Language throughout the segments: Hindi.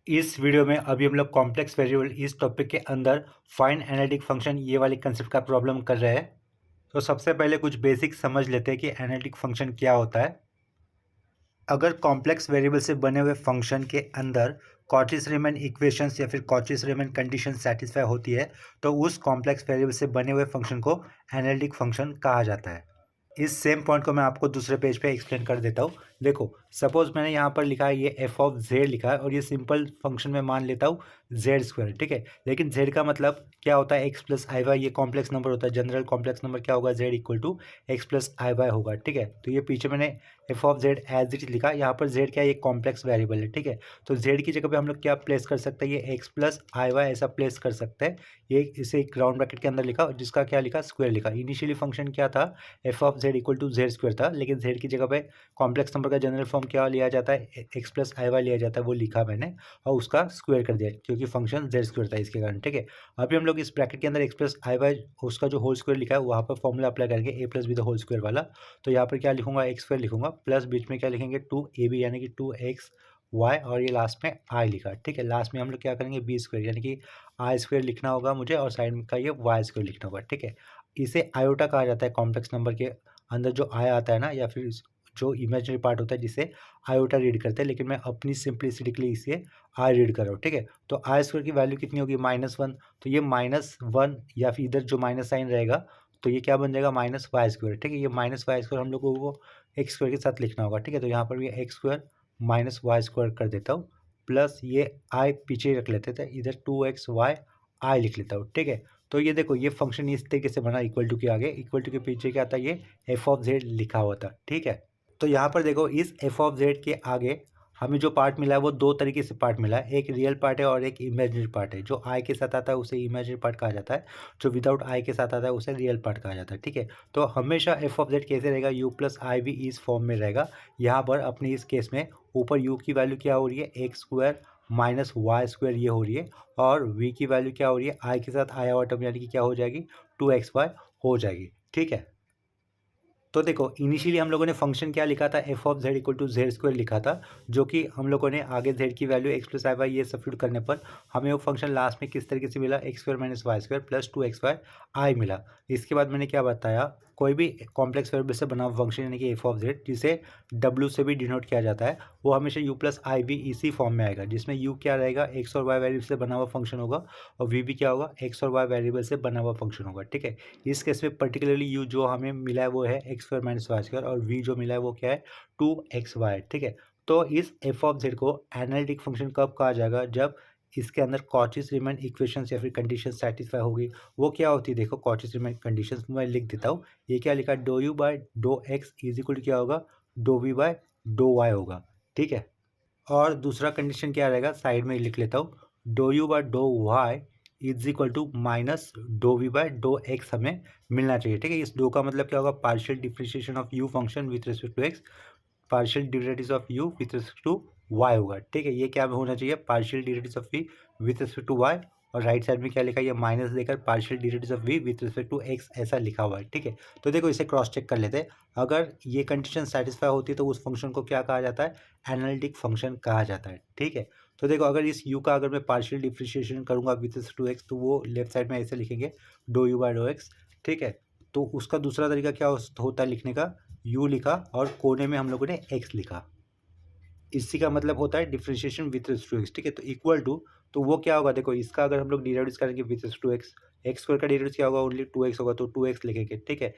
इस वीडियो में अभी हम लोग कॉम्प्लेक्स वेरिएबल इस टॉपिक के अंदर फाइंड एनालिटिक फंक्शन ये वाले कंसेप्ट का प्रॉब्लम कर रहे हैं। तो सबसे पहले कुछ बेसिक समझ लेते हैं कि एनालिटिक फंक्शन क्या होता है। अगर कॉम्प्लेक्स वेरिएबल से बने हुए फंक्शन के अंदर कॉची रीमैन इक्वेशंस या फिर कॉची रीमैन कंडीशन सेटिस्फाई होती है तो उस कॉम्प्लेक्स वेरिएबल से बने हुए फंक्शन को एनालिटिक फंक्शन कहा जाता है। इस सेम पॉइंट को मैं आपको दूसरे पेज पे एक्सप्लेन कर देता हूँ। देखो, सपोज मैंने यहाँ पर लिखा है ये एफ ऑफ जेड लिखा है और ये सिंपल फंक्शन में मान लेता हूँ जेड स्क्वायर, ठीक है। लेकिन जेड का मतलब क्या होता है, एक्स प्लस आई वाई, ये कॉम्प्लेक्स नंबर होता है। जनरल कॉम्प्लेक्स नंबर क्या होगा, z equal to x plus i y होगा, ठीक है। तो ये पीछे मैंने f of z as it लिखा, यहाँ पर जेड क्या है, ये कॉम्प्लेक्स वेरिएबल है, ठीक है। तो जेड की जगह पे हम लोग क्या प्लेस कर सकते हैं, ये एक्स प्लस आई वाई ऐसा प्लेस कर सकते हैं। ये इसे एक राउंड ब्रैकेट के अंदर लिखा और जिसका क्या लिखा, स्क्वायर लिखा। इनिशियली फंक्शन क्या था, f of z equal to z square था, लेकिन जेड की जगह पे कॉम्प्लेक्स नंबर का जनरल फॉर्म क्या लिया जाता है, एक्स प्लस आई वाई लिया जाता है, वो लिखा मैंने और उसका स्क्वायर कर दिया क्योंकि फंक्शन जेड स्क्वायर था इसके कारण, ठीक है। अभी हम लोग इस ब्रैकेट के अंदर एक्स प्लस आई वाई उसका जो होल स्क्वायर लिखा है वहाँ पर फॉर्मूला अप्लाई करेंगे, a plus b the whole square वाला। तो यहाँ पर क्या लिखूंगा, एक्स स्क्वायर लिखूंगा, प्लस बीच में क्या लिखेंगे, टू ए बी यानी कि टू एक्स वाई, और ये लास्ट में आई लिखा, ठीक है। लास्ट में हम लोग क्या करेंगे, बी स्क्वायर यानी कि आई स्क्वायर लिखना होगा मुझे और साइड में का ये वाई स्क्वायर लिखना होगा, ठीक है। इसे आयोटा कहा जाता है कॉम्प्लेक्स नंबर के अंदर जो आई आता है ना, या फिर जो इमेजिनरी पार्ट होता है जिसे आयोटा रीड करते हैं, लेकिन मैं अपनी सिंप्लिसिटी के लिए इसे आई रीड कर रहा हूँ, ठीक है। तो आई स्क्वायर की वैल्यू कितनी होगी, -1। तो ये -1 या फिर इधर जो माइनस साइन रहेगा तो ये क्या बन जाएगा, माइनस वाई स्क्वायर, ठीक है। ये माइनस वाई स्क्वायर हम लोगों को एक्स स्क्वायर के साथ लिखना होगा, ठीक है। तो यहाँ पर भी x square minus y square कर देता हूँ, प्लस ये आई पीछे रख लेते थे, इधर 2xy आई लिख लेता हूँ, ठीक है। तो ये देखो, ये फंक्शन इस तरीके से बना, इक्वल टू के आगे, इक्वल टू के पीछे क्या था, ये एफ ऑफ जेड लिखा हुआ था, ठीक है। तो यहाँ पर देखो, इस एफ ऑफ जेड के आगे हमें जो पार्ट मिला है वो दो तरीके से पार्ट मिला है, एक रियल पार्ट है और एक इमेजिनरी पार्ट है। जो आई के साथ आता है उसे इमेजिनरी पार्ट कहा जाता है, जो विदाउट आई के साथ आता है उसे रियल पार्ट कहा जाता है, ठीक है। तो हमेशा एफ ऑफ जेड कैसे रहेगा, यू प्लस आई वी इस फॉर्म में रहेगा। यहाँ पर अपने इस केस में ऊपर यू की वैल्यू क्या हो रही है, x square minus y square ये हो रही है, और वी की वैल्यू क्या हो रही है, आई के साथ आया हुआ टर्म यानी कि क्या हो जाएगी, 2xy हो जाएगी, ठीक है। तो देखो, इनिशियली हम लोगों ने फंक्शन क्या लिखा था, f of z equal to z square लिखा था, जो कि हम लोगों ने आगे जेड की value x plus i y ये सब्स्टिट्यूट करने पर हमें वो फंक्शन लास्ट में किस तरीके से मिला, x square minus y square plus 2xy i मिला। इसके बाद मैंने क्या बताया, कोई भी कॉम्प्लेक्स वेरिएबल से बना हुआ फंक्शन यानी कि एफ ऑफ जेड, जिसे डब्ल्यू से भी डिनोट किया जाता है, वो हमेशा यू प्लस आई वी इसी फॉर्म में आएगा, जिसमें यू क्या रहेगा, एक्स और वाई वेरिएबल से बना हुआ फंक्शन होगा, और वी भी क्या होगा, एक्स और वाई वेरिएबल से बना हुआ फंक्शन होगा, ठीक है। इस केस में पर्टिकुलरली यू जो हमें मिला है वो है x square minus y square, और वी जो मिला है वो क्या है, 2xy, ठीक है। तो इस एफ ऑफ जेड को एनालिटिक फंक्शन कब कहा जाएगा, जब इसके अंदर कॉचीज रीमैन इक्वेशंस या फिर कंडीशन सेटिस्फाई होगी। वो क्या होती है, देखो कॉचीज रीमैन कंडीशंस मैं लिख देता हूँ। ये क्या लिखा है, do u by do x is equal to क्या होगा, do v by do y होगा, ठीक है। और दूसरा कंडीशन क्या रहेगा, साइड में लिख लेता हूँ, do u by do y is equal to minus do v by do x हमें मिलना चाहिए, ठीक है। इस डो का मतलब क्या होगा, partial differentiation of u function with respect to x, partial derivatives of u with respect to y होगा, ठीक है। ये क्या होना चाहिए, partial derivatives of v with respect to y, और राइट साइड में क्या लिखा है, ये माइनस देकर partial derivatives of v with respect to x ऐसा लिखा हुआ है, ठीक है। तो देखो, इसे क्रॉस चेक कर लेते हैं। अगर ये कंडीशन सेटिस्फाई होती है तो उस फंक्शन को क्या कहा जाता है, एनालिटिक फंक्शन कहा जाता है, ठीक है। तो देखो, अगर इस u का अगर मैं पार्शियल डिफरेंशिएशन करूंगा विथ रिस्पेक्ट टू एक्स, तो वो लेफ्ट साइड में ऐसे लिखेंगे, do u by do x, ठीक है। तो उसका दूसरा तरीका क्या होता है लिखने का, u लिखा और कोने में हम लोगों ने x लिखा, इसी का मतलब होता है differentiation with respect to x, ठीक है। तो इक्वल टू, तो वो क्या होगा, देखो इसका अगर हम लोग डेरिवेटिव्स करेंगे with respect to x, x square का डेरिवेटिव क्या होगा, ओनली 2x होगा, तो 2x लिखेंगे, ठीक है।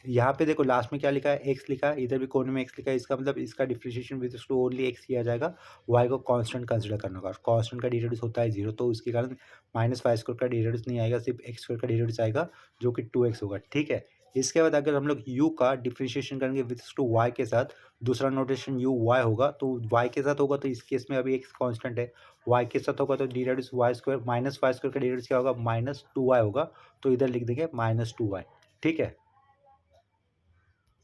यहाँ पे देखो लास्ट में क्या लिखा है, एक्स लिखा है, इधर भी कोने में एक्स लिखा है, इसका मतलब इसका differentiation with respect to only x किया जाएगा, वाई को कांस्टेंट कंसीडर करना होगा। कांस्टेंट का डेरिवेटिव होता है 0, तो उसके कारण माइनस वाई स्क्वायर का डेरिवेटिव नहीं आएगा, सिर्फ एक्स स्क्वायर का डेरिवेटिव आएगा जो कि 2x होगा, ठीक है। इसके बाद अगर हम लोग u का डिफरेंशिएशन करेंगे विद रिस्पेक्ट टू y के साथ, दूसरा नोटेशन u y होगा, तो y के साथ होगा तो इस केस में अभी x कांस्टेंट है, y के साथ होगा तो derivative y square minus y square का डेरिवेटिव क्या होगा, -2y होगा, तो इधर लिख देंगे -2y, ठीक है।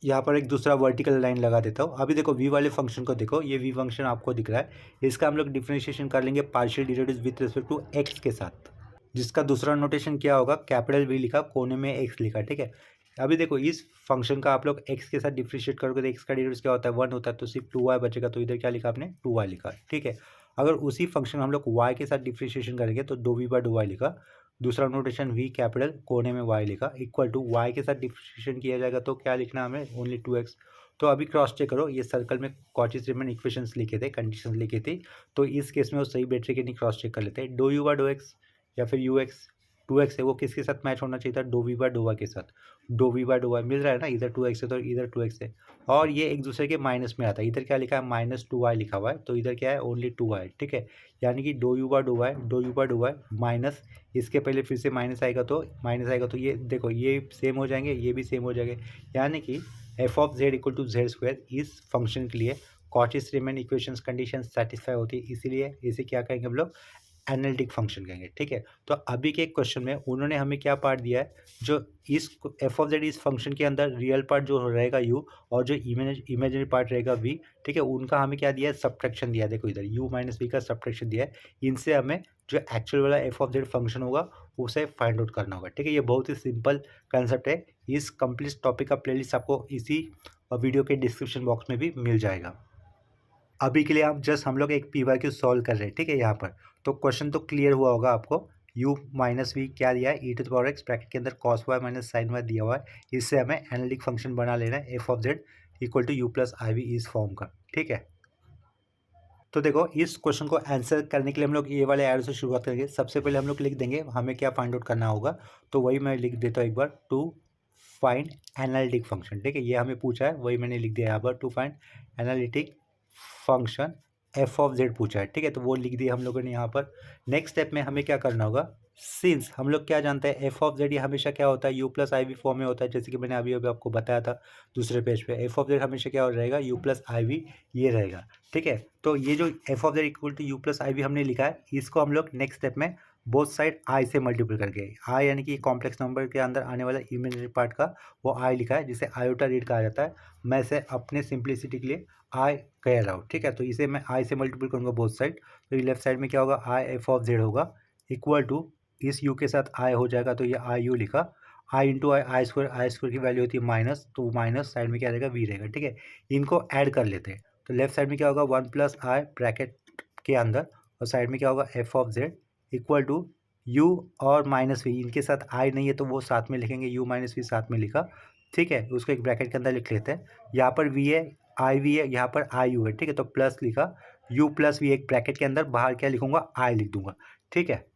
यहाँ पर एक दूसरा वर्टिकल लाइन लगा देता हूँ। अभी देखो v वाले फंक्शन को देखो, ये v फंक्शन आपको दिख रहा है, इसका हम लोग डिफरेंशिएशन कर लेंगे partial derivative with respect to x के साथ, जिसका दूसरा नोटेशन क्या होगा, कैपिटल V लिखा, कोने में x लिखा, ठीक है। अभी देखो, इस फंक्शन का आप लोग x के साथ डिफरेंशिएट करोगे तो x का डेरिवेटिव क्या होता है, 1 होता है, तो सिर्फ 2y बचेगा, तो इधर क्या लिखा आपने, 2y लिखा, ठीक है। अगर उसी फंक्शन हम लोग y के साथ डिफ्रेंशिएशन करेंगे तो do v by do y लिखा, दूसरा नोटेशन v कैपिटल कोने में y लिखा इक्वल टू y के साथ डिफ्रेंशिएशन किया जाएगा तो क्या लिखना हमें ओनली 2x। तो अभी क्रॉस चेक करो, ये सर्कल में कॉची रीमन इक्वेशंस लिखे थे, कंडीशंस लिखी थी, तो इस केस में वो सही बैठ रही कि नहीं क्रॉस चेक कर लेते हैं। Do u by do x या फिर यू एक्स 2x है वो किसके साथ मैच होना चाहिए था, do v by do y के साथ। Do v by do y मिल रहा है ना, इधर 2x है तो इधर 2x है, और ये एक दूसरे के माइनस में आता है। इधर क्या लिखा है -2y लिखा हुआ है, तो इधर क्या है ओनली 2y, ठीक है। यानी कि do u by do y minus, इसके पहले फिर से माइनस आएगा तो ये देखो ये सेम हो जाएंगे, ये भी सेम हो जाएंगे। यानी कि f of z equal to z square इस फंक्शन के लिए Cauchy Riemann equations condition satisfy होती है, इसीलिए इसे क्या कहेंगे हम लोग एनालिटिक फंक्शन कहेंगे, ठीक है। तो अभी के क्वेश्चन में उन्होंने हमें क्या पार्ट दिया है, जो इस एफ ऑफ जेड इस फंक्शन के अंदर रियल पार्ट जो रहेगा u और जो इमेजिनरी पार्ट रहेगा v, ठीक है, उनका हमें क्या दिया है सब्ट्रैक्शन दिया है। देखो इधर u माइनस वी का सब्ट्रैक्शन दिया है, इनसे हमें जो एक्चुअल वाला एफ ऑफ जेड फंक्शन होगा उसे फाइंड आउट करना होगा, ठीक है। ये बहुत ही सिंपल कंसेप्ट है। इस कंप्लीट टॉपिक का प्लेलिस्ट आपको इसी वीडियो के डिस्क्रिप्शन बॉक्स में भी मिल जाएगा। अभी के लिए आप जस्ट हम लोग एक पीवाईक्यू सॉल्व कर रहे हैं, ठीक है। यहाँ पर तो क्वेश्चन तो क्लियर हुआ होगा आपको। u माइनस वी क्या दिया है, e to the power x bracket के अंदर cos y minus sine y दिया हुआ है। इससे हमें एनालिटिक फंक्शन बना लेना है f of z equal to u plus i v इस फॉर्म का, ठीक है। तो देखो इस क्वेश्चन को आंसर करने के लिए हम लोग ये वाले एरो से शुरुआत करेंगे। सबसे पहले हम लोग लिख देंगे हमें क्या फाइंड आउट करना होगा, तो वही मैं लिख देता हूँ एक बार, टू फाइंड एनालिटिक फंक्शन, ठीक है। ये हमें पूछा है, वही मैंने लिख दिया यहाँ पर, to find analytic function f of z पूछा है, ठीक है, तो वो लिख दिया हम लोगों ने यहाँ पर। नेक्स्ट स्टेप में हमें क्या करना होगा, सिंस हम लोग क्या जानते हैं एफ ऑफ जेड ये हमेशा क्या होता है u plus i v form में होता है, जैसे कि मैंने अभी अभी आपको बताया था दूसरे पेज पे। एफ ऑफ जेड हमेशा क्या हो रहेगा, यू प्लस आई वी ये रहेगा, ठीक है। तो ये जो f of z equal to u plus i v हमने लिखा है, इसको हम लोग नेक्स्ट स्टेप में बोथ साइड आई से मल्टीपल करके, आई यानी कि कॉम्प्लेक्स नंबर के अंदर आने वाला इमेजिनरी पार्ट का वो आई लिखा है, जिसे आयोटा रीड कहा जाता है। मैं इसे अपने सिंप्लिसिटी के लिए आई कह रहा हूँ, ठीक है। तो इसे मैं आई से मल्टीपल करूँगा बोथ साइड, तो ये लेफ्ट साइड में क्या होगा, आई एफ ऑफ जेड होगा इक्वल टू इस u के साथ आई हो जाएगा, तो ये आई यू लिखा, आई इंटू आई स्क्वायर की वैल्यू होती है माइनस, तो माइनस साइड में क्या रहेगा v रहेगा, ठीक है। इनको ऐड कर लेते हैं, तो लेफ्ट साइड में क्या होगा वन प्लस आई ब्रैकेट के अंदर, और साइड में क्या होगा f of z equal to u और माइनस वी, इनके साथ आई नहीं है तो वो साथ में लिखेंगे, u माइनस वी साथ में लिखा, ठीक है। उसको एक ब्रैकेट के अंदर लिख लेते हैं। यहाँ पर v है, आई वी है, यहाँ पर आई यू है, ठीक है, तो प्लस लिखा, u प्लस वी एक ब्रैकेट के अंदर, बाहर क्या लिखूंगा आई लिख दूंगा, ठीक है।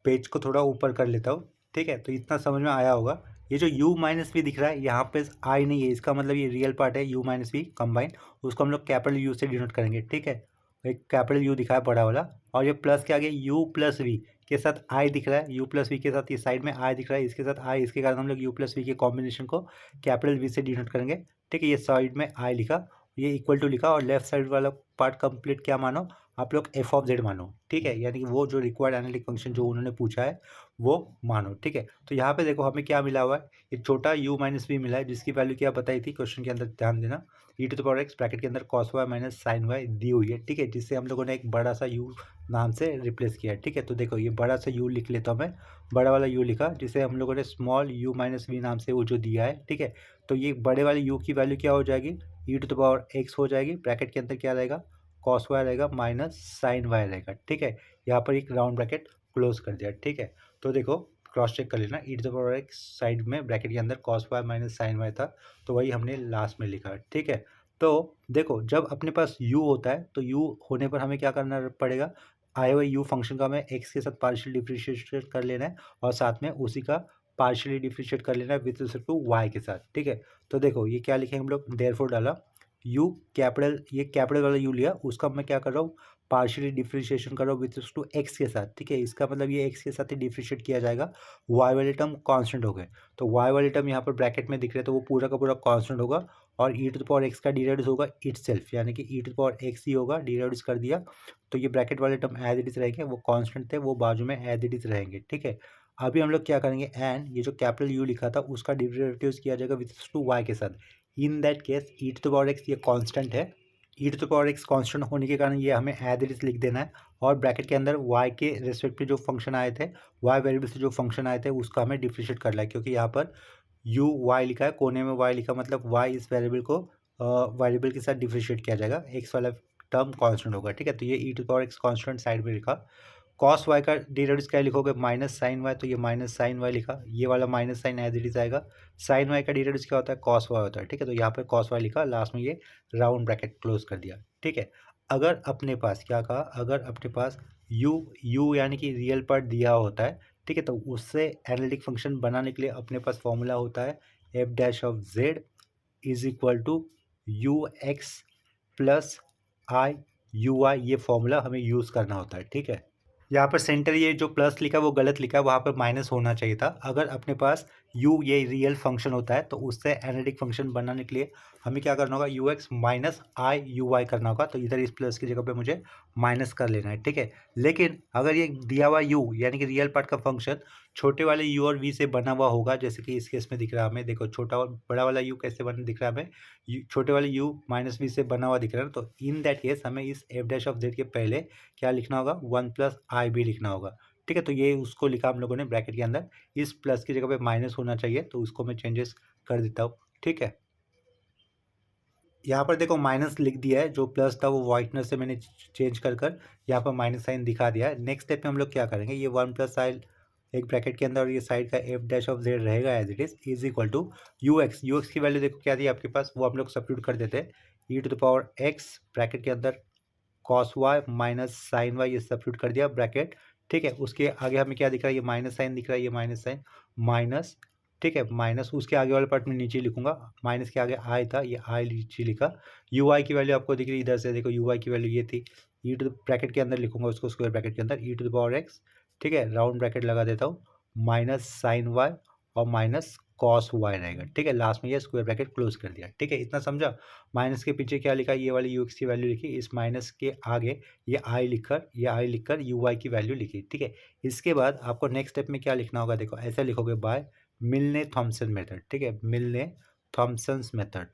पेज को थोड़ा ऊपर कर लेता हूँ, ठीक है। तो इतना समझ में आया होगा। ये जो u माइनस वी दिख रहा है यहाँ पे आई नहीं है, इसका मतलब ये रियल पार्ट है u माइनस वी कंबाइन, उसको हम लोग कैपिटल U से डिनोट करेंगे, ठीक है। एक कैपिटल U दिखा है बड़ा वाला, और ये प्लस के आगे u प्लस वी के साथ आई दिख रहा है, u प्लस वी के साथ ये साइड में आई दिख रहा है, इसके साथ आई, इसके कारण हम लोग u प्लस वी के कॉम्बिनेशन को कैपिटल V से डिनोट करेंगे, ठीक है। ये साइड में आई लिखा, ये इक्वल टू लिखा, और लेफ्ट साइड वाला पार्ट कंप्लीट क्या मानो आप लोग एफ ऑफ जेड मानो, ठीक है। यानी कि वो जो रिक्वायर्ड एनालिटिक फंक्शन जो उन्होंने पूछा है वो मानो, ठीक है। तो यहाँ पे देखो हमें क्या मिला हुआ है, एक छोटा u माइनस वी मिला है, जिसकी वैल्यू क्या बताई थी क्वेश्चन के अंदर, ध्यान देना, e to the power x bracket के अंदर cos y minus sine y दी हुई है, ठीक है, जिससे हम लोगों ने एक बड़ा सा u नाम से रिप्लेस किया है, ठीक है। तो देखो ये बड़ा सा u लिख लेता हूँ मैं, बड़ा वाला u लिखा, जिसे हम लोगों ने स्मॉल u माइनस वी नाम से वो जो दिया है, ठीक है। तो ये बड़े वाले u की वैल्यू क्या हो जाएगी, e to the power x हो जाएगी, ब्रैकेट के अंदर क्या रहेगा cos y रहेगा माइनस साइन y रहेगा, ठीक है। यहाँ पर एक राउंड ब्रैकेट क्लोज कर दिया, ठीक है। तो देखो क्रॉस चेक कर लेना, e to the power x side में ब्रैकेट के अंदर cos y minus sine y था, तो वही हमने लास्ट में लिखा, ठीक है। तो देखो जब अपने पास u होता है तो u होने पर हमें क्या करना पड़ेगा, आए हुए u फंक्शन का हमें x के साथ पार्शियल डिफरेंशिएट कर लेना है, और साथ में उसी का पार्शियली डिफरेंशिएट कर लेना है विद रिस्पेक्ट टू y के साथ, ठीक है। तो देखो ये क्या लिखेंगे हम लोग, देयरफॉर डाला u कैपिटल, ये कैपिटल वाला u लिया, उसका मैं क्या कर रहा हूँ पार्शियली डिफरेंशिएशन कर रहा हूँ विद रिस्पेक्ट टू x के साथ, ठीक है। इसका मतलब ये x के साथ ही डिफरेंशिएट किया जाएगा, y वाले टर्म कांस्टेंट हो गए, तो y वाले टर्म यहाँ पर ब्रैकेट में दिख रहे हैं, तो वो पूरा का पूरा कांस्टेंट होगा, और e to the power x का डिराइव्ड होगा इटसेल्फ, यानी कि e to the power x ही होगा, डिराइव्ड कर दिया, तो ये ब्रैकेट वाले टर्म एज इट इज रहेंगे, वो कांस्टेंट थे वो बाजू में एज इट इज रहेंगे, ठीक है। अभी हम लोग क्या करेंगे, एंड ये जो कैपिटल u लिखा था उसका डिराइवेटिव किया जाएगा विद रिस्पेक्ट टू y के साथ। In that case e to the power x ये कांस्टेंट है, e to the power x constant होने के कारण ये हमें एज इट इज लिख देना है, और ब्रैकेट के अंदर y के रेस्पेक्ट पे जो फंक्शन आए थे, y वेरिएबल से जो फंक्शन आए थे उसका हमें डिफरेंशिएट करना है, क्योंकि यहाँ पर u y लिखा है, कोने में y लिखा, मतलब y इस वेरिएबल को वेरिएबल के साथ डिफरेंशिएट किया जाएगा, x वाला टर्म कांस्टेंट होगा, ठीक है। तो ये e to power x constant side में लिखा। कॉस वाई का डेरिवेटिव क्या लिखोगे, माइनस साइन वाई, तो ये माइनस साइन वाई लिखा, ये वाला minus sign as it is आएगा। साइन वाई का डेरिवेटिव क्या होता है, कॉस वाई होता है, ठीक है। तो यहाँ पे कॉस वाई लिखा, लास्ट में ये राउंड ब्रैकेट क्लोज कर दिया, ठीक है। अगर अपने पास क्या कहा, अगर अपने पास यू यानी कि रियल पार्ट दिया होता है, ठीक है, तो उससे एनालिटिक फंक्शन बनाने के लिए अपने पास फॉर्मूला होता है f dash of z is equal to u x plus i u i, ये फॉर्मूला हमें यूज़ करना होता है, ठीक है। यहाँ पर सेंटर ये जो प्लस लिखा है वो गलत लिखा है, वहाँ पर माइनस होना चाहिए था। अगर अपने पास u ये रियल फंक्शन होता है तो उससे एनालिटिक फंक्शन बनाने के लिए हमें क्या करना होगा, u x minus i u y करना होगा। तो इधर इस प्लस की जगह पे मुझे माइनस कर लेना है, ठीक है। लेकिन अगर ये दिया हुआ u यानी कि रियल पार्ट का फंक्शन छोटे वाले u और v से बना हुआ होगा, जैसे कि इस केस में दिख रहा है हमें, देखो छोटा और बड़ा वाला u कैसे बना दिख रहा है हमें, छोटे वाले u माइनस वी से बना हुआ दिख रहा है। तो इन दैट केस हमें इस एफ डैश ऑफ जेड के पहले क्या लिखना होगा, वन प्लस आई भी लिखना होगा, ठीक है। तो ये उसको लिखा हम लोगों ने ब्रैकेट के अंदर, इस प्लस की जगह पे माइनस होना चाहिए, तो उसको मैं चेंजेस कर देता हूँ, ठीक है। यहाँ पर देखो माइनस लिख दिया है, जो प्लस था वो वाइटनर से मैंने चेंज कर कर यहाँ पर माइनस साइन दिखा दिया है। नेक्स्ट स्टेप में हम लोग क्या करेंगे, ये वन प्लस आई एक ब्रैकेट के अंदर और ये साइड का एफ डैश ऑफ जेड रहेगा as it is equal to u x की वैल्यू देखो क्या थी आपके पास, वो हम लोग सब्स्टिट्यूट कर देते हैं, e to the power x bracket के अंदर cos y minus sine y, ये सब्स्टिट्यूट कर दिया ब्रैकेट, ठीक है। उसके आगे हमें क्या दिख रहा है, ये माइनस साइन दिख रहा है, ये माइनस साइन माइनस, ठीक है, माइनस उसके आगे वाले पार्ट में नीचे लिखूंगा, माइनस के आगे आई था, ये आई नीचे लिखा। यू आई की वैल्यू आपको दिख रही है इधर से, देखो यू आई की वैल्यू ये थी, ई टू द ब्रैकेट के अंदर लिखूंगा उसको, स्क्वायर ब्रैकेट के अंदर ई टू द पावर एक्स, ठीक है, राउंड ब्रैकेट लगा देता हूँ, माइनस साइन वाई और माइनस कॉस वाई रहेगा, ठीक है। लास्ट में ये स्क्वायर ब्रैकेट क्लोज कर दिया, ठीक है, इतना समझा। माइनस के पीछे क्या लिखा, ये वाली यू एक्स की वैल्यू लिखी, इस माइनस के आगे ये आई लिखकर यू वाई की वैल्यू लिखी, ठीक है। इसके बाद आपको नेक्स्ट स्टेप में क्या लिखना होगा, देखो ऐसा लिखोगे, बाय मिलने थॉम्सन मेथड, ठीक है, मिलने थॉम्सन्स मेथड,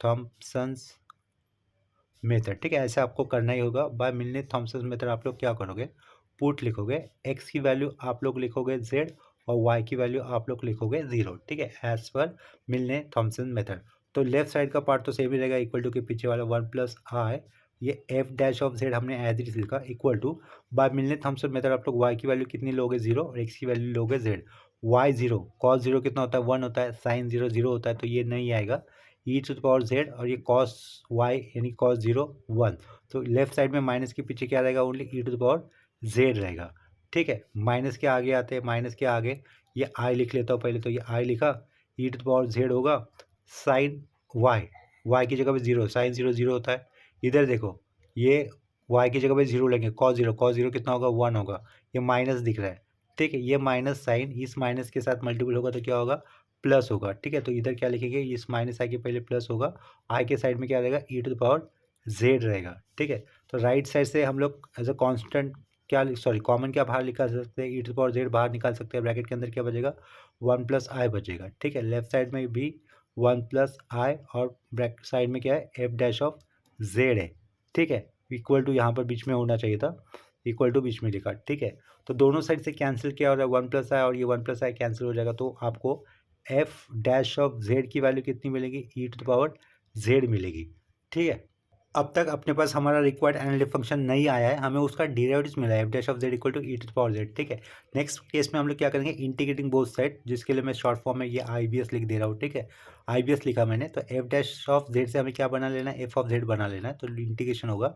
थॉम्सन्स मेथड, ठीक है, ऐसे आपको करना ही होगा। बाय मिलने थॉम्सन्स मेथड आप लोग क्या करोगे, पुट लिखोगे, एक्स की वैल्यू आप लोग लिखोगे जेड और वाई की वैल्यू आप लोग लिखोगे 0, ठीक है, एज पर मिलने थॉम्सन मेथड। तो लेफ्ट साइड का पार्ट तो सेम ही रहेगा, इक्वल टू के पीछे वाला वन प्लस आई, ये एफ डैश ऑफ जेड हमने एज इट इज लिखा, इक्वल टू बाय मिलने थॉम्सन मेथड आप लोग वाई की वैल्यू कितनी लोगे 0 और एक्स की वैल्यू लोगे जेड। वाई 0 कॉस 0 कितना होता है 1 होता है, साइन 0 0 होता है, तो ये नहीं आएगा, ई टू द पावर जेड और ये कॉस वाई यानी कॉस 0 1, तो लेफ्ट साइड में माइनस के पीछे क्या रहेगा, only e to the power z रहेगा, ठीक है। माइनस के आगे आते हैं, माइनस के आगे ये आई लिख लेता हूँ पहले, तो ये आई लिखा, ई टू द पावर जेड होगा साइन वाई, वाई की जगह पे 0, साइन 0 0 होता है। इधर देखो ये वाई की जगह पे 0 लेंगे, कॉस 0, कॉस 0 कितना होगा 1 होगा, ये माइनस दिख रहा है, ठीक है। ये माइनस साइन इस माइनस के साथ मल्टीपल होगा तो क्या होगा, प्लस होगा, ठीक है। तो इधर क्या लिखेंगे, इस माइनस आई के पहले प्लस होगा, आई के साइड में क्या रहेगा, e to the power z रहेगा, ठीक है। तो राइट साइड से हम लोग एज अ कांस्टेंट क्या सॉरी कॉमन क्या बाहर निकाल सकते हैं, e to the power Z बाहर निकाल सकते हैं, ब्रैकेट के अंदर क्या बचेगा, वन प्लस आई बचेगा, ठीक है। लेफ्ट साइड में भी वन प्लस आई और ब्रैकेट साइड में क्या है, एफ डैश ऑफ जेड है, ठीक है। इक्वल टू यहाँ पर बीच में होना चाहिए था, इक्वल टू बीच में लिखा, ठीक है। तो दोनों साइड से कैंसिल किया हो रहा है, वन प्लस आई और ये वन प्लस आई कैंसिल हो जाएगा, तो आपको एफ डैश ऑफ जेड की वैल्यू कितनी मिलेगी, ई टू द पावर जेड मिलेगी, ठीक है। अब तक अपने पास हमारा रिक्वायर्ड एनालिटिक फंक्शन नहीं आया है, हमें उसका डेरिवेटिव मिला है f dash of z equal to e to the power z, ठीक है। नेक्स्ट केस में हम लोग क्या करेंगे, इंटीग्रेटिंग बोथ साइड, जिसके लिए मैं शॉर्ट फॉर्म में ये आई बी एस लिख दे रहा हूँ, ठीक है, आई बी एस लिखा मैंने। तो एफ डैश ऑफ जेड से हमें क्या बना लेना है, एफ ऑफ जेड बना लेना है, तो इंटीग्रेशन होगा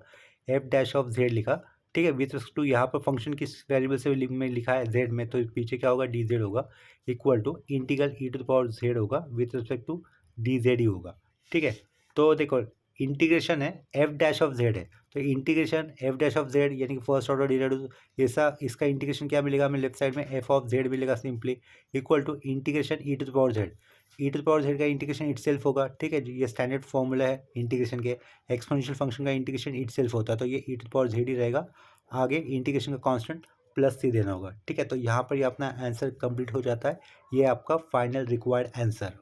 एफ डैश ऑफ जेड लिखा, ठीक है, विथ रिस्पेक्ट टू यहाँ पर फंक्शन किस वेरिएबल से में लिखा है जेड में, तो पीछे क्या होगा डी जेड होगा, equal to integral e to the power z होगा with respect to d z ही होगा, ठीक है। तो देखो इंटीग्रेशन है एफ डैश ऑफ जेड है, तो integration F dash of Z यानी कि फर्स्ट ऑर्डर डेरिवेटिव ऐसा, इसका इंटीग्रेशन क्या मिलेगा हमें, लेफ्ट साइड में एफ ऑफ जेड मिलेगा simply, equal to integration e to the power z, e to the power z का इंटीग्रेशन इटसेल्फ होगा, ठीक है, ये स्टैंडर्ड फॉर्मूला है इंटीग्रेशन के, एक्सपोनेंशियल फंक्शन का इंटीग्रेशन इटसेल्फ होता है, तो ये e to the power z ही रहेगा, आगे इंटीग्रेशन का कांस्टेंट प्लस सी देना होगा, ठीक है। तो यहाँ पर ये अपना आंसर कंप्लीट हो जाता है, ये आपका फाइनल रिक्वायर्ड आंसर।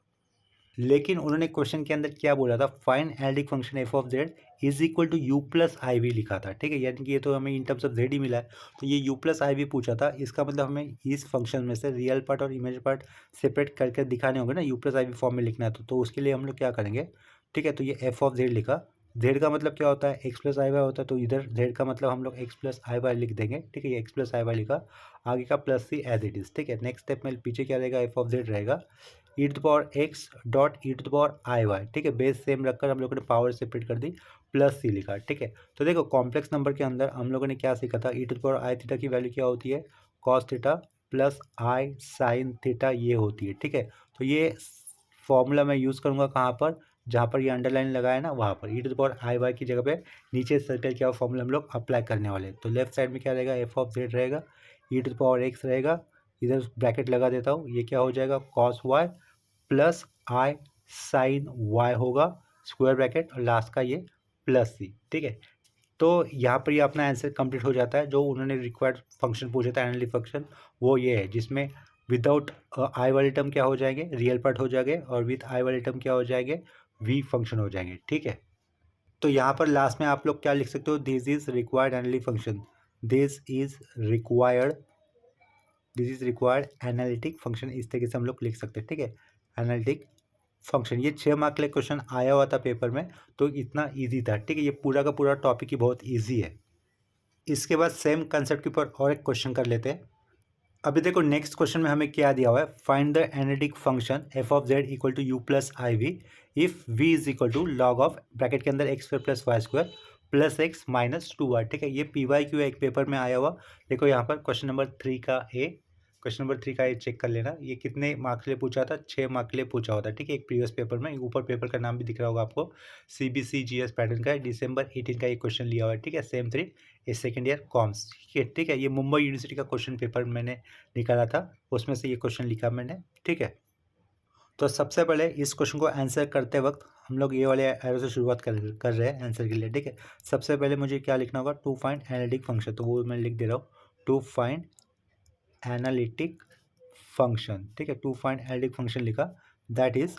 लेकिन उन्होंने क्वेश्चन के अंदर क्या बोला था, find analytic function f of z is equal to u plus i v लिखा था, ठीक है, यानी कि ये तो हमें इन टर्म्स ऑफ जेड ही मिला है, तो ये यू प्लस आई वी पूछा था, इसका मतलब हमें इस फंक्शन में से रियल पार्ट और इमेज पार्ट सेपरेट करके दिखाने होंगे ना, u plus i v form में लिखना है, तो उसके लिए हम लोग क्या करेंगे, ठीक है। तो ये एफ ऑफ जेड लिखा, जेड का मतलब क्या होता है, एक्स प्लस आई वाई होता है, तो इधर जेड का मतलब हम लोग एक्स प्लस आई वाई लिख देंगे, ठीक है। ये एक्स प्लस आई वाई लिखा, आगे का plus c as it is, ठीक है। नेक्स्ट स्टेप में पीछे क्या रहेगा, एफ ऑफ जेड रहेगा e to the power x dot e to the power i y, ठीक है। बेस सेम रखकर हम लोगों ने पावर सेपरेट कर दी, प्लस सी लिखा, ठीक है। तो देखो कॉम्प्लेक्स नंबर के अंदर हम लोगों ने क्या सीखा था, e to the power i theta की वैल्यू क्या होती है, cos theta plus i sine theta ये होती है, ठीक है। तो ये फॉर्मूला मैं यूज़ करूँगा कहाँ पर, जहाँ पर ये अंडरलाइन लगाया ना वहाँ पर, e to the power i y की जगह पे नीचे सर्कल क्या फॉर्मूला हम लोग अप्लाई करने वाले हैं। तो लेफ्ट साइड में क्या रहेगा, एफ ऑफ जेड रहेगा, e to the power x रहेगा, इधर ब्रैकेट लगा देता हूँ, ये क्या हो जाएगा, cos Y plus i sign Y होगा, स्क्वायर ब्रैकेट और लास्ट का ये प्लस सी, ठीक है। तो यहाँ पर ये अपना आंसर कंप्लीट हो जाता है। जो उन्होंने रिक्वायर्ड फंक्शन पूछा था एनालिटिक फंक्शन, वो ये है जिसमें विदाउट आई वाले टर्म क्या हो जाएंगे, रियल पार्ट हो जाएंगे, और विथ आई वाले टर्म क्या हो जाएंगे, वी फंक्शन हो जाएंगे, ठीक है। तो यहाँ पर लास्ट में आप लोग क्या लिख सकते हो, this is required analytic function, this is required, this is required analytic function, इस तरीके से हम लोग लिख सकते हैं, ठीक है। एनालिटिक फंक्शन, ये 6 मार्क के लिए क्वेश्चन आया हुआ था पेपर में, तो इतना इजी था, ठीक है। ये पूरा का पूरा टॉपिक ही बहुत इजी है। इसके बाद सेम कंसेप्ट के ऊपर और एक क्वेश्चन कर लेते हैं। अभी देखो नेक्स्ट क्वेश्चन में हमें क्या दिया हुआ है, find the analytic function f of z equal to u plus i v if v is equal to log of bracket के अंदर x square plus y square plus x minus two y, ठीक है। ये पी वाई क्यू एक पेपर में आया हुआ। देखो यहाँ पर क्वेश्चन नंबर 3 का ए, क्वेश्चन नंबर 3 का ये चेक कर लेना, ये कितने मार्क्स के लिए पूछा था, 6 मार्क के लिए पूछा होता है, ठीक है। एक प्रीवियस पेपर में, ऊपर पेपर का नाम भी दिख रहा होगा आपको, सीबीसी जीएस पैटर्न का है, दिसंबर 18 का ये क्वेश्चन लिया हुआ है, ठीक है। सेम 3 ये सेकेंड ईयर कॉम्स, ठीक है। ये मुंबई यूनिवर्सिटी का क्वेश्चन पेपर मैंने निकाला था, उसमें से ये क्वेश्चन लिखा मैंने, ठीक है। तो सबसे पहले इस क्वेश्चन को आंसर करते वक्त हम लोग ये वाले एरो से शुरुआत कर रहे हैं आंसर के लिए, ठीक है। सबसे पहले मुझे क्या लिखना होगा, टू फाइंड एनालिटिक फंक्शन, तो वो मैं लिख दे रहा हूँ, टू फाइंड एनालिटिक फंक्शन, ठीक है। टू फाइंड एनालिटिक फंक्शन लिखा, दैट इज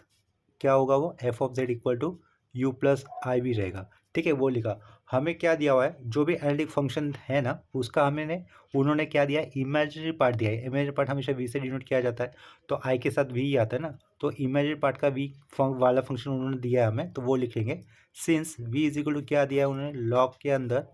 क्या होगा वो, f of z equal to u plus i v रहेगा, ठीक है। वो लिखा, हमें क्या दिया हुआ है, जो भी एनालिटिक फंक्शन है ना उसका हमें उन्होंने क्या दिया है, इमेजिनरी पार्ट दिया है। इमेजिनरी पार्ट हमेशा वी से डिनोट किया जाता है, तो आई के साथ वी ही आता है ना, तो इमेजिनरी पार्ट का वी वाला फंक्शन उन्होंने दिया है हमें, तो वो लिख लेंगे। Since v is equal to क्या दिया है उन्होंने, लॉग के अंदर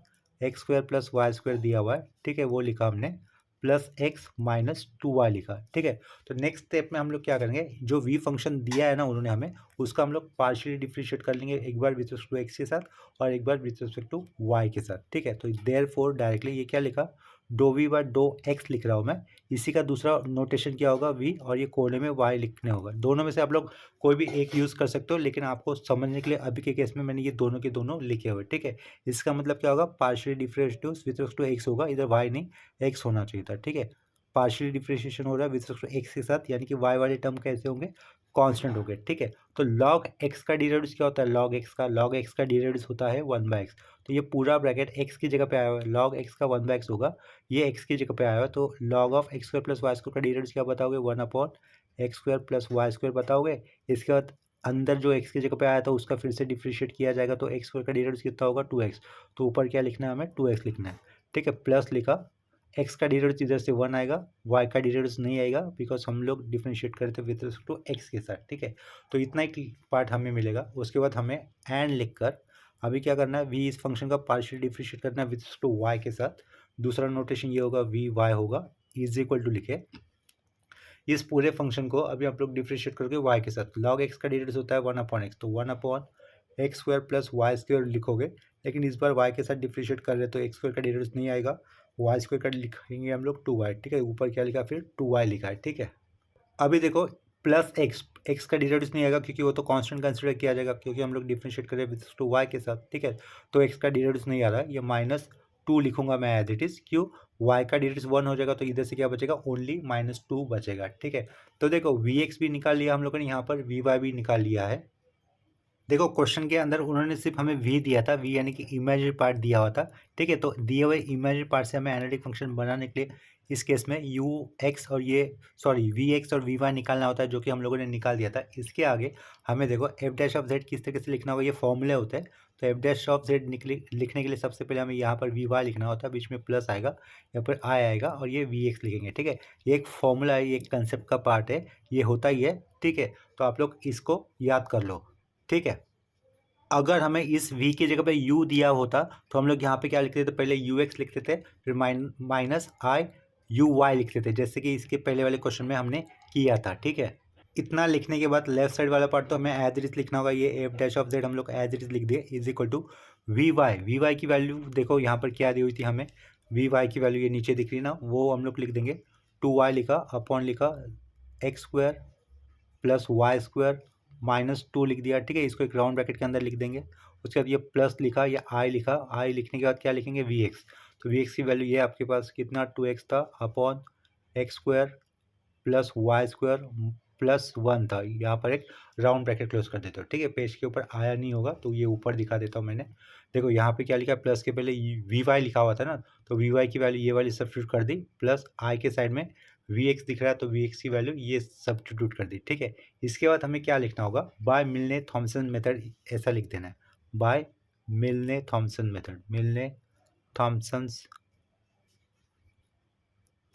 x square plus y square दिया हुआ है, ठीक है। वो लिखा हमने, plus x minus two y लिखा, ठीक है। तो नेक्स्ट स्टेप में हम लोग क्या करेंगे, जो वी फंक्शन दिया है ना उन्होंने हमें, उसका हम लोग पार्शियली डिफ्रेंशिएट कर लेंगे, एक bar with respect to x के साथ और एक bar with respect to Y के साथ, ठीक है। तो देयरफॉर डायरेक्टली ये क्या लिखा, do v by do x लिख रहा हूँ मैं, इसी का दूसरा नोटेशन क्या होगा, वी, और ये कोने में वाई लिखने होगा। दोनों में से आप लोग कोई भी एक यूज़ कर सकते हो, लेकिन आपको समझने के लिए अभी के केस में मैंने ये दोनों के दोनों लिखे हुए, ठीक है। इसका मतलब क्या होगा, partially differentiate with respect to x होगा, इधर वाई नहीं एक्स होना चाहिए था, ठीक है। पार्शियली डिफरेंशिएशन हो रहा है विद रिस्पेक्ट टू एक्स के साथ, यानी कि वाई वाले टर्म कैसे होंगे, कांस्टेंट हो गए, ठीक है। तो लॉग एक्स का डेरिवेटिव क्या होता है, लॉग एक्स का डेरिवेटिव होता है 1/x। तो ये पूरा ब्रैकेट एक्स की जगह पे आया हुआ है, लॉग एक्स का 1/x होगा, ये एक्स की जगह पे आया हुआ है, तो log of x square plus y square का डेरिवेटिव क्या बताओगे, 1/x square plus y square बताओगे। इसके बाद अंदर जो एक्स की जगह पे आया था उसका फिर से डिफ्रेंशिएट किया जाएगा, तो एक्स स्क्वायर का डेरिवेटिव कितना होगा, 2x। तो ऊपर क्या लिखना है हमें, 2x लिखना है, ठीक है। प्लस लिखा, एक्स का डेरिवेटिव इधर से 1 आएगा, वाई का डेरिवेटिव नहीं आएगा, बिकॉज हम लोग डिफ्रेंशिएट करते हैं विद रिस्पेक्ट टू एक्स के साथ, ठीक है। तो इतना ही पार्ट हमें मिलेगा। उसके बाद हमें एंड लिखकर अभी क्या करना है, वी इस फंक्शन का पार्शियल डिफ्रेंशिएट करना है विद रिस्पेक्ट टू वाई के साथ। दूसरा नोटेशन ये होगा, वी वाई होगा इज इक्वल टू लिखे इस पूरे फंक्शन को अभी आप लोग डिफ्रेंशिएट करके वाई के साथ, लॉग एक्स का डेरिवेटिव होता है 1/x, तो 1/x square plus y square लिखोगे, लेकिन इस बार वाई के साथ डिफ्रेंशिएट कर रहे हैं तो एक्स स्क्वायर का डेरिवेटिव नहीं आएगा, वाई स्क्वायर का लिखेंगे हम लोग 2y, ठीक है। ऊपर क्या लिखा, फिर 2y लिखा है, ठीक है। अभी देखो प्लस एक्स का डेरिवेटिव नहीं आएगा क्योंकि वो तो कांस्टेंट कंसिडर किया जाएगा, क्योंकि हम लोग डिफ्रेंशिएट करें विद टू वाई के साथ, ठीक है। तो एक्स का डेरिवेटिव नहीं आ रहा है, ये -2 लिखूंगा मैं एज इट इज़, क्यों, वाई का डेरिवेटिव 1 हो जाएगा, तो इधर से क्या बचेगा, ओनली -2 बचेगा, ठीक है। तो देखो वी एक्स भी निकाल लिया हम लोगों ने, यहाँ पर वी वाई भी निकाल लिया है। देखो क्वेश्चन के अंदर उन्होंने सिर्फ हमें वी दिया था, वी यानी कि इमेजिनरी पार्ट दिया हुआ था, ठीक है। तो दिए हुए इमेजिनरी पार्ट से हमें एनालिटिक फंक्शन बनाने के लिए इस केस में यू एक्स और ये सॉरी वी एक्स और वी वाई निकालना होता है, जो कि हम लोगों ने निकाल दिया था। इसके आगे हमें देखो एफ डैश ऑफ जेड किस तरीके से लिखना होगा, ये फॉर्मूले होते हैं। तो एफ डैश ऑफ जेड लिखने के लिए सबसे पहले हमें यहाँ पर वी वाई लिखना होता है, बीच में प्लस आएगा, यहाँ पर आई आएगा और ये वी एक्स लिखेंगे, ठीक है। ये एक फॉर्मूला है, ये एक कंसेप्ट का पार्ट है, ये होता ही है, ठीक है। तो आप लोग इसको याद कर लो, ठीक है। अगर हमें इस v की जगह पे u दिया होता तो हम लोग यहाँ पे क्या लिखते थे, पहले ux लिखते थे, फिर माइनस आई यू वाई लिखते थे, जैसे कि इसके पहले वाले क्वेश्चन में हमने किया था। ठीक है, इतना लिखने के बाद लेफ्ट साइड वाला पार्ट तो हमें एज इट इज लिखना होगा। ये एफ डैश ऑफ जेड हम लोग एज इट इज लिख दिए, is equal to v y की वैल्यू देखो यहाँ पर क्या दी हुई थी हमें, वी वाई की वैल्यू ये नीचे दिख रही ना, वो हम लोग लिख देंगे 2y लिखा अपॉन लिखा x square plus y square minus 2 लिख दिया। ठीक है, इसको एक राउंड ब्रैकेट के अंदर लिख देंगे। उसके बाद ये प्लस लिखा, या आई लिखा, आई लिखने के बाद क्या लिखेंगे, वी एक्स। तो वी एक्स की वैल्यू ये आपके पास कितना 2x था upon x square plus y square plus 1 था। यहाँ पर एक राउंड ब्रैकेट क्लोज कर देता हूँ। ठीक है, पेज के ऊपर आया नहीं होगा तो ये ऊपर दिखा देता हूँ मैंने। देखो यहाँ पे क्या लिखा है, प्लस के पहले वी वाई लिखा हुआ था ना, तो वी वाई की वैल्यू ये वाली सब्स्टिट्यूट कर दी, प्लस आई के साइड में वी एक्स दिख रहा है तो वी एक्स की वैल्यू ये सब्स्टिट्यूट कर दी। ठीक है, इसके बाद हमें क्या लिखना होगा, बाय मिलने थॉमसन मेथड, ऐसा लिख देना है, by Milne Thomson method, Milne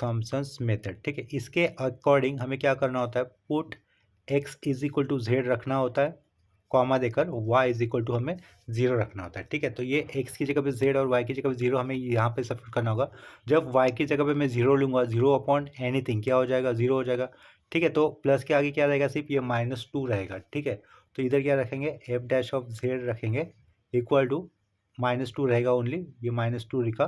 Thomson's method. ठीक है, इसके अकॉर्डिंग हमें क्या करना होता है, put x is equal to z रखना होता है, कॉमा देकर वाई इज इक्वल टू हमें 0 रखना होता है। ठीक है, तो ये एक्स की जगह पे जेड और वाई की जगह पे 0 हमें यहाँ पे सब्स्टिट्यूट करना होगा। जब वाई की जगह पे मैं 0 लूँगा, 0 अपॉन एनीथिंग क्या हो जाएगा, 0 हो जाएगा। ठीक है, तो प्लस के आगे क्या रहेगा, सिर्फ ये -2 रहेगा। ठीक है, तो इधर क्या रखेंगे, एफ डैश ऑफ जेड रखेंगे इक्वल टू -2 रहेगा ओनली, ये -2 लिखा,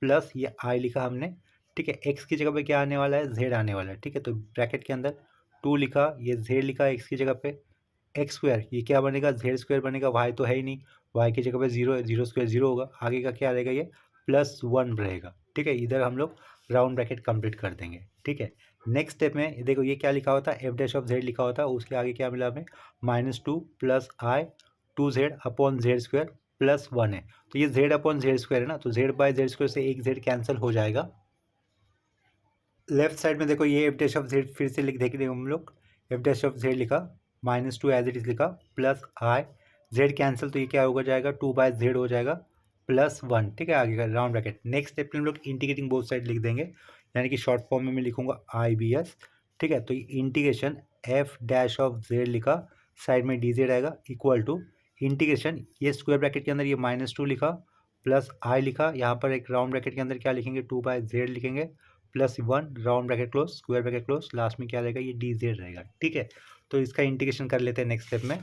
प्लस ये आई लिखा हमने। ठीक है, एक्स की जगह पे क्या आने वाला है, जेड आने वाला है। ठीक है, तो ब्रैकेट के अंदर 2 लिखा, ये जेड लिखा एक्स की जगह पे, एक्स स्क्वायर ये क्या बनेगा, जेड स्क्वायर बनेगा, वाई तो है ही नहीं, वाई की जगह पे 0 है, 0 स्क्वायर 0 होगा, आगे का क्या रहेगा, ये +1 रहेगा। ठीक है, इधर हम लोग राउंड ब्रैकेट कंप्लीट कर देंगे। ठीक है, नेक्स्ट स्टेप में देखो ये क्या लिखा होता है, एफ डैश ऑफ जेड लिखा होता है, उसके आगे क्या मिला हमें, -2 प्लस आई 2z upon Z square plus 1 है। तो ये जेड अपॉन जेड स्क्वायर है ना, तो जेड बाय जेड स्क्वायर से एक जेड कैंसिल हो जाएगा। लेफ्ट साइड में देखो ये एफ डैश ऑफ जेड फिर से लिख देंगे हम लोग, एफ डैश ऑफ जेड लिखा, -2 एज इट इज लिखा, प्लस आई, जेड कैंसिल तो ये क्या होगा जाएगा, 2/z हो जाएगा प्लस 1। ठीक है, आगे का राउंड ब्रैकेट। नेक्स्ट स्टेप में हम लोग इंटीग्रेटिंग बोथ साइड लिख देंगे, यानी कि शॉर्ट फॉर्म में मैं लिखूंगा IBS। ठीक है, तो integration F dash of Z लिखा, साइड में DZ आएगा, इक्वल टू इंटीग्रेशन, ये स्क्वायर ब्रैकेट के अंदर ये -2 लिखा प्लस आई लिखा, यहाँ पर एक राउंड ब्रैकेट के अंदर क्या लिखेंगे, 2/z लिखेंगे plus 1 round bracket close, square bracket close, last में क्या रहेगा, ये DZ रहेगा। ठीक है, तो इसका इंटीग्रेशन कर लेते हैं नेक्स्ट स्टेप में,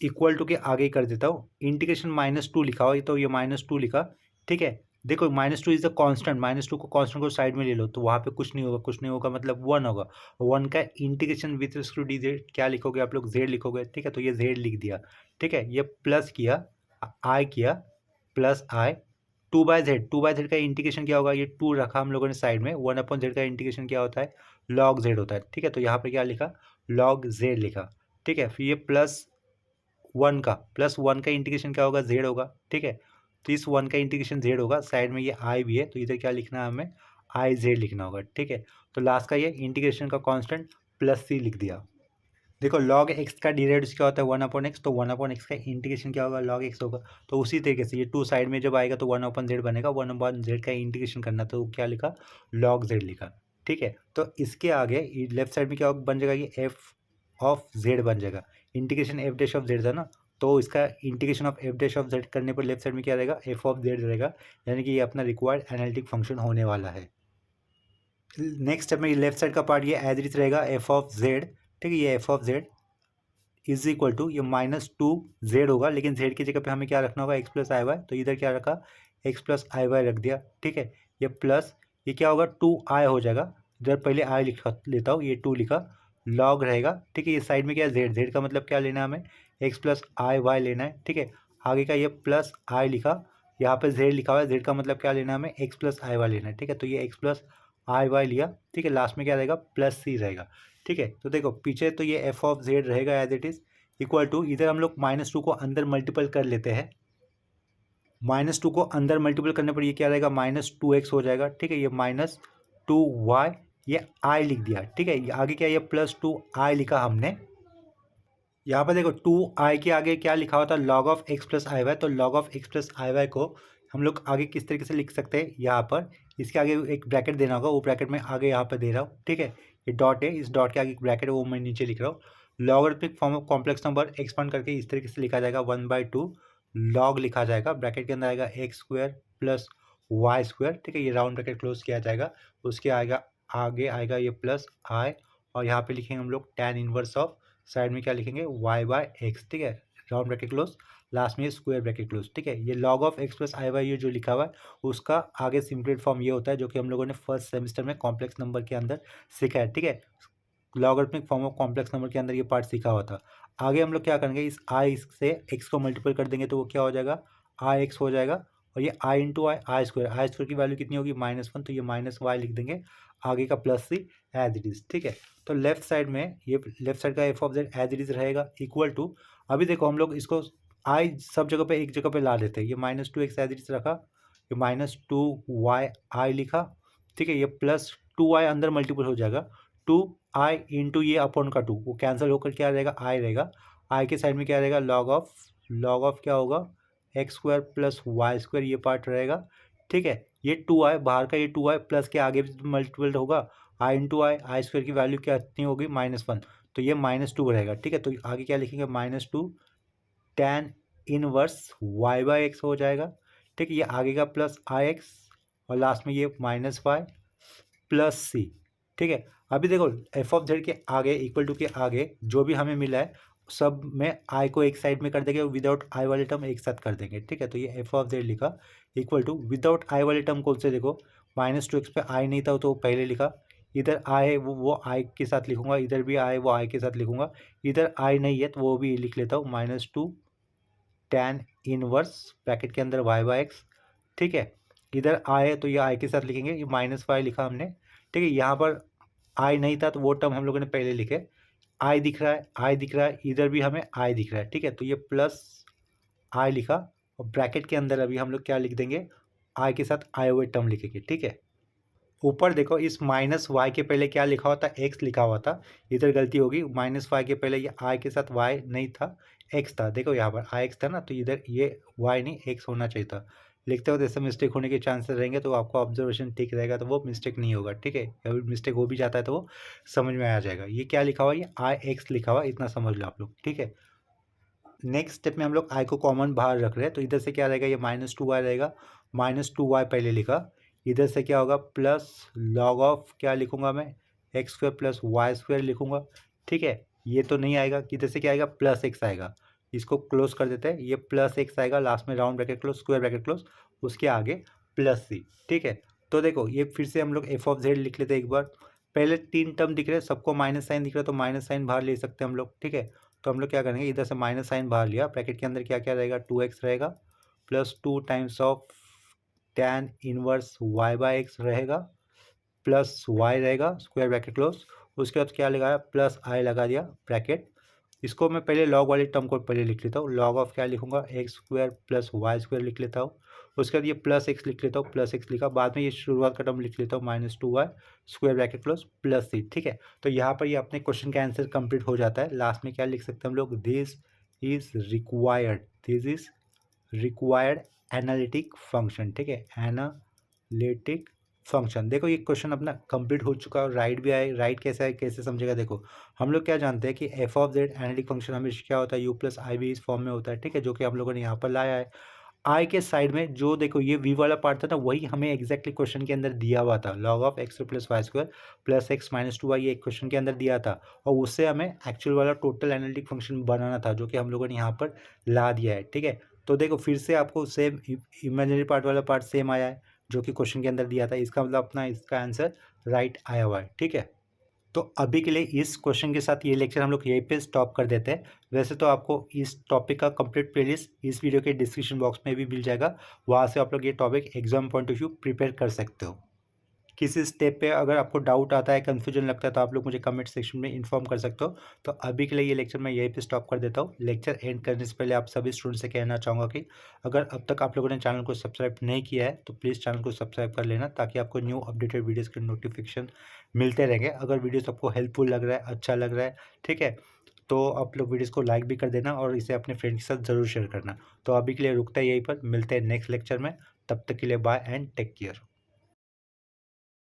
इक्वल टू के आगे ही कर देता हूँ, इंटीग्रेशन -2 लिखा हो तो ये -2 लिखा। ठीक है, देखो -2 इज द कांस्टेंट, -2 को कांस्टेंट को साइड में ले लो तो वहाँ पे कुछ नहीं होगा, कुछ नहीं होगा मतलब 1 होगा, 1 का integration with respect to DZ क्या लिखोगे आप लोग, Z लिखोगे। ठीक है, तो ये Z लिख दिया। ठीक है, ये प्लस किया, आई किया, प्लस आई 2/z का इंटीग्रेशन क्या होगा, ये 2 रखा हम लोगों ने साइड में, 1/z का इंटीग्रेशन क्या होता है, log z होता है। ठीक है, तो यहाँ पे क्या लिखा, log z लिखा। ठीक है, फिर ये +1 का इंटीग्रेशन क्या होगा, z होगा। ठीक है, तो इस 1 का इंटीग्रेशन z होगा, साइड में ये i भी है तो इधर क्या लिखना है हमें, iz लिखना होगा। ठीक है, तो लास्ट का ये इंटीग्रेशन का कांस्टेंट +c लिख दिया। देखो log x का डिराइव्ड क्या होता है, 1/x, तो 1/x का इंटीग्रेशन क्या होगा, log x होगा। तो उसी तरीके से ये 2 साइड में जब आएगा तो 1/z बनेगा, 1/z का इंटीग्रेशन करना तो क्या लिखा, log z लिखा। ठीक है, तो इसके आगे लेफ्ट साइड में क्या बन जाएगा, ये f ऑफ z बन जाएगा, integration f dash of z था ना, तो इसका integration of f dash of z करने पर लेफ्ट साइड में क्या रहेगा, f ऑफ z रहेगा, यानी कि ये अपना रिक्वायर्ड एनालिटिक फंक्शन होने वाला है। नेक्स्ट स्टेप में लेफ्ट साइड का पार्ट ये एज इट इज रहेगा, f ऑफ z। ठीक है, ये f of z is equal to ये -2z होगा, लेकिन z की जगह पे हमें क्या रखना होगा, x प्लस आई वाई, तो इधर क्या रखा, x प्लस आई वाई रख दिया। ठीक है, ये प्लस ये क्या होगा 2i हो जाएगा, इधर पहले i लिख लेता हूँ, ये 2 लिखा, log रहेगा। ठीक है, ये साइड में क्या है, z का मतलब क्या लेना है हमें, x प्लस आई वाई लेना है। ठीक है, आगे का ये प्लस i लिखा, यहाँ पे z लिखा हुआ है, z का मतलब क्या लेना है हमें, x प्लस आई वाई लेना है। ठीक है, तो ये x प्लस आई वाई लिया। ठीक है, लास्ट में क्या रहेगा, +c रहेगा। ठीक है, तो देखो पीछे तो ये f ऑफ z रहेगा as it is, equal to इधर हम लोग -2 को अंदर मल्टीपल कर लेते हैं, -2 को अंदर मल्टीपल करने पर ये क्या रहेगा, -2x हो जाएगा। ठीक है, ये -2y, ये i लिख दिया। ठीक है, ये आगे क्या, ये +2i लिखा हमने, यहाँ पर देखो 2i के आगे क्या लिखा होता है, log of x plus i y, तो log of x plus i y को हम लोग आगे किस तरीके से लिख सकते हैं, यहाँ पर इसके आगे एक ब्रैकेट देना होगा, वो ब्रैकेट में आगे यहाँ पर दे रहा हूँ। ठीक है, ये डॉट है, इस डॉट के आगे एक ब्रैकेट है, वो मैं नीचे लिख रहा हूँ, logarithmic form of complex number expand करके इस तरीके से लिखा जाएगा 1/2 लॉग लिखा जाएगा, ब्रैकेट के अंदर आएगा x square plus y square, ठीक है, ये राउंड ब्रैकेट क्लोज किया जाएगा। उसके आगे आएगा ये प्लस आई, और यहाँ पे लिखेंगे हम लोग tan इनवर्स ऑफ, साइड में क्या लिखेंगे y/x, ठीक है, राउंड ब्रैकेट क्लोज, लास्ट में स्क्वायर ब्रैकेट क्लोज, ठीक है। ये log of x plus I by you जो लिखा हुआ है उसका आगे सिंपलीफाइड फॉर्म ये होता है जो कि हम लोगों ने फर्स्ट सेमेस्टर में कॉम्प्लेक्स नंबर के अंदर सीखा है, ठीक है। Logarithmic form of complex number के अंदर ये पार्ट सीखा हुआ था। आगे हम लोग क्या करेंगे, इस आई से एक्स को मल्टीपल कर देंगे तो वो क्या हो जाएगा, आई एक्स हो जाएगा, और ये आई इंटू आई स्क्वायर की वैल्यू कितनी होगी -1, तो ये माइनस वाई लिख देंगे, आगे का plus c as it is, ठीक है। तो लेफ्ट साइड में ये लेफ्ट साइड का f of z as it is रहेगा इक्वल टू, अभी देखो हम लोग इसको आई सब जगह पे एक जगह पे ला देते हैं, ये -2x एज इट इज़ रखा, ये -2y आई लिखा, ठीक है, ये +2y अंदर मल्टीपल हो जाएगा, 2i इंटू ये अपॉन का 2 वो कैंसिल होकर क्या रहेगा, आई रहेगा, आई के साइड में क्या रहेगा, लॉग ऑफ क्या होगा, x square plus y square, ये पार्ट रहेगा, ठीक है। ये 2i बाहर का, ये 2i प्लस के आगे भी मल्टीपल होगा, आई इंटू आई स्क्वायर की वैल्यू क्या कितनी होगी, -1, तो ये -2 रहेगा, ठीक है। तो आगे क्या लिखेंगे, -2 tan इनवर्स y/x हो जाएगा, ठीक है, ये आगे का प्लस आई एक्स, और लास्ट में ये -y प्लस सी, ठीक है। अभी देखो एफ ऑफ जेड के आगे इक्वल टू के आगे जो भी हमें मिला है सब में आई को एक साइड में कर देंगे, विदाउट आई वाले टर्म एक साथ कर देंगे, ठीक है। तो ये एफ ऑफ जेड लिखा इक्वल टू विदाउट आई वाले टर्म कौन से, देखो -2x पे आई नहीं था तो पहले लिखा, इधर आई है वो आई के साथ लिखूंगा, इधर भी आई वो आई के साथ लिखूंगा, इधर आई नहीं है तो वो भी लिख लेता हूँ, -2 tan इनवर्स ब्रैकेट के अंदर y/x, ठीक है। इधर आई है तो ये आई के साथ लिखेंगे, ये -y लिखा हमने, ठीक है। यहाँ पर आई नहीं था तो वो टर्म हम लोगों ने पहले लिखे, आई दिख रहा है, आई दिख रहा है, इधर भी हमें आई दिख रहा है, ठीक है। तो ये प्लस आई लिखा, और ब्रैकेट के अंदर अभी हम लोग क्या लिख देंगे, आई के साथ आई हुए टर्म लिखेंगे, ठीक है। ऊपर देखो इस -y के पहले क्या लिखा हुआ था, x लिखा हुआ था, इधर गलती होगी, -y के पहले ये i के साथ y नहीं था, x था, देखो यहाँ पर i x था ना, तो इधर ये y नहीं x होना चाहिए था। लिखते वक्त ऐसे मिस्टेक होने के चांसेस रहेंगे, तो आपको ऑब्जर्वेशन ठीक रहेगा तो वो मिस्टेक नहीं होगा, ठीक है। अगर मिस्टेक हो भी जाता है तो वो समझ में आ जाएगा। ये क्या लिखा हुआ है, ये आई एक्स लिखा हुआ है, इतना समझ लो आप लोग, ठीक है। नेक्स्ट स्टेप में हम लोग आई को कॉमन बाहर रख रहे हैं, तो इधर से क्या रहेगा, ये -2y रहेगा, -2y पहले लिखा, इधर से क्या होगा, प्लस लॉग ऑफ क्या लिखूंगा मैं, x square plus y square लिखूंगा, ठीक है। ये तो नहीं आएगा, इधर से क्या आएगा, प्लस एक्स आएगा, इसको क्लोज कर देते हैं, ये प्लस एक्स आएगा, लास्ट में round bracket close, square bracket close, उसके आगे प्लस सी, ठीक है। तो देखो ये फिर से हम लोग एफ ऑफ जेड लिख लेते हैं एक बार, पहले 3 टर्म दिख रहे हैं, सबको माइनस साइन दिख रहा है तो माइनस साइन बाहर ले सकते हैं हम लोग, ठीक है। तो हम लोग क्या करेंगे, इधर से माइनस साइन बाहर लिया, ब्रैकेट के अंदर क्या क्या रहेगा, 2x रहेगा, plus 2 times of tan inverse y/x रहेगा, प्लस y रहेगा, स्क्वायर ब्रैकेट क्लोज, उसके बाद क्या लगाया, प्लस आई लगा दिया ब्रैकेट। इसको मैं पहले लॉग वाले टर्म को पहले लिख लेता हूँ, लॉग ऑफ क्या लिखूंगा, x square plus y square लिख लेता हूँ, उसके बाद ये प्लस एक्स लिख लेता हूँ, प्लस एक्स लिखा, बाद में ये शुरुआत का टर्म लिख लेता हूँ, -2y square bracket close plus c, ठीक है। तो यहाँ पर ये अपने क्वेश्चन का आंसर कंप्लीट हो जाता है। लास्ट में क्या लिख सकते हैं हम लोग, this is required analytic function, ठीक है, एनालिटिक फंक्शन। देखो ये क्वेश्चन अपना कंप्लीट हो चुका है, राइट भी आए, राइट कैसे है कैसे समझेगा, देखो हम लोग क्या जानते हैं कि f of Z analytic function हमेशा क्या होता है, यू प्लस आई बी इस फॉर्म में होता है, ठीक है, जो कि हम लोगों ने यहाँ पर लाया है। आई के साइड में जो देखो ये वी वाला पार्ट था ना, वही हमें एग्जैक्टली क्वेश्चन के अंदर दिया हुआ था, log of x plus y square plus x -2y, ये क्वेश्चन के अंदर दिया था, और उससे हमें एक्चुअल वाला टोटल एनालिटिक फंक्शन बनाना था, जो कि हम लोगों ने यहाँ पर ला दिया है, ठीक है। तो देखो फिर से आपको सेम इमेजिनरी पार्ट वाला पार्ट सेम आया है जो कि क्वेश्चन के अंदर दिया था, इसका मतलब अपना इसका आंसर राइट आया हुआ है, ठीक है। तो अभी के लिए इस क्वेश्चन के साथ ये लेक्चर हम लोग यहीं पे स्टॉप कर देते हैं। वैसे तो आपको इस टॉपिक का कंप्लीट प्लेलिस्ट इस वीडियो के डिस्क्रिप्शन बॉक्स में भी मिल जाएगा, वहाँ से आप लोग ये topic exam point of view prepare कर सकते हो। किसी स्टेप पे अगर आपको डाउट आता है, कन्फ्यूजन लगता है, तो आप लोग मुझे कमेंट सेक्शन में इन्फॉर्म कर सकते हो। तो अभी के लिए ये लेक्चर मैं यहीं पे स्टॉप कर देता हूँ। लेक्चर एंड करने से पहले आप सभी स्टूडेंट से कहना चाहूँगा कि अगर अब तक आप लोगों ने चैनल को सब्सक्राइब नहीं किया है तो प्लीज़ चैनल को सब्सक्राइब कर लेना, ताकि आपको न्यू अपडेटेड वीडियोज़ के नोटिफिकेशन मिलते रहेंगे। अगर वीडियोज़ आपको हेल्पफुल लग रहा है, अच्छा लग रहा है, ठीक है, तो आप लोग वीडियोज़ को लाइक भी कर देना और इसे अपने फ्रेंड के साथ ज़रूर शेयर करना। तो अभी के लिए रुकता है यहीं पर, मिलते हैं नेक्स्ट लेक्चर में, तब तक के लिए बाय एंड टेक केयर।